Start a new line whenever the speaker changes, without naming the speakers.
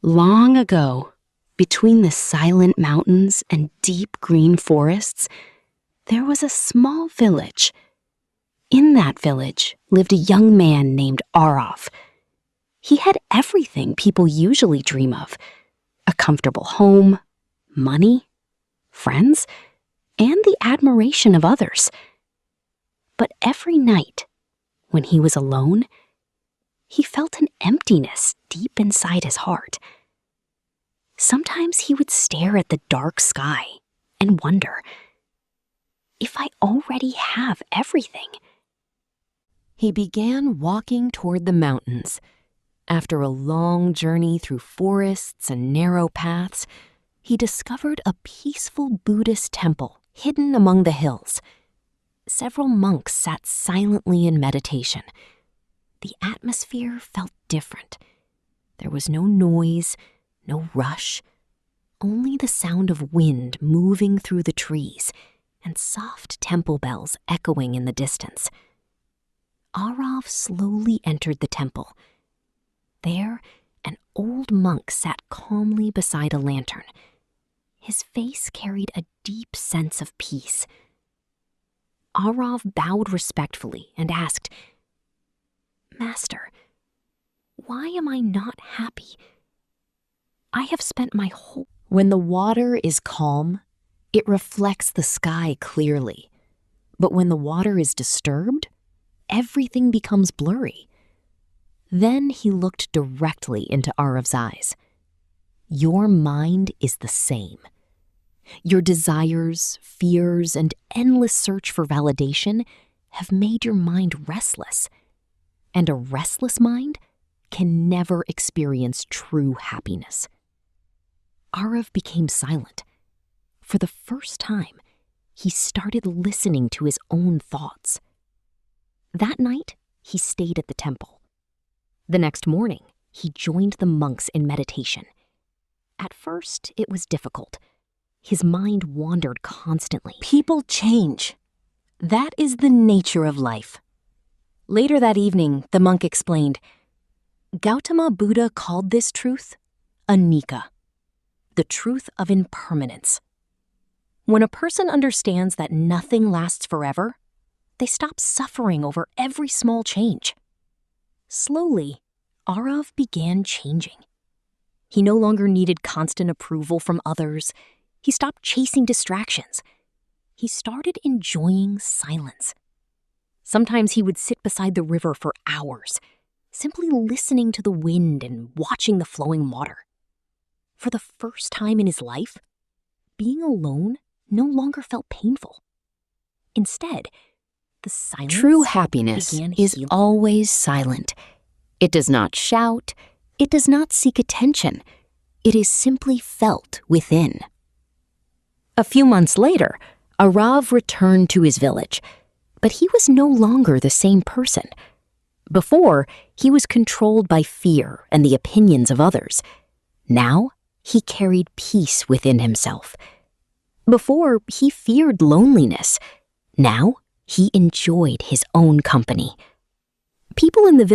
Long ago, between the silent mountains and deep green forests, there was a small village. In that village lived a young man named Aarav. He had everything people usually dream of: a comfortable home, money, friends, and the admiration of others. But every night, when he was alone, he felt an emptiness deep inside his heart. Sometimes he would stare at the dark sky and wonder, if I already have everything. He began walking toward the mountains. After a long journey through forests and narrow paths, he discovered a peaceful Buddhist temple hidden among the hills. Several monks sat silently in meditation. The atmosphere felt different. There was no noise, no rush, only the sound of wind moving through the trees and soft temple bells echoing in the distance. Aarav slowly entered the temple. There, an old monk sat calmly beside a lantern. His face carried a deep sense of peace. Aarav bowed respectfully and asked, "Master, why am I not happy? I have spent my whole..." When the water is calm, it reflects the sky clearly. But when the water is disturbed, everything becomes blurry. Then he looked directly into Aarav's eyes. Your mind is the same. Your desires, fears, and endless search for validation have made your mind restless. And a restless mind can never experience true happiness. Aarav became silent. For the first time, he started listening to his own thoughts. That night, he stayed at the temple. The next morning, he joined the monks in meditation. At first, it was difficult. His mind wandered constantly. People change. That is the nature of life. Later that evening, the monk explained, Gautama Buddha called this truth Anicca, the truth of impermanence. When a person understands that nothing lasts forever, they stop suffering over every small change. Slowly, Aarav began changing. He no longer needed constant approval from others. He stopped chasing distractions. He started enjoying silence. Sometimes he would sit beside the river for hours, simply listening to the wind and watching the flowing water. For the first time in his life, being alone no longer felt painful. Instead, the silence
True happiness is always silent. It does not shout. It does not seek attention. It is simply felt within. A few months later, Aarav returned to his village, but he was no longer the same person. Before, he was controlled by fear and the opinions of others. Now, he carried peace within himself. Before, he feared loneliness. Now, he enjoyed his own company. People in the village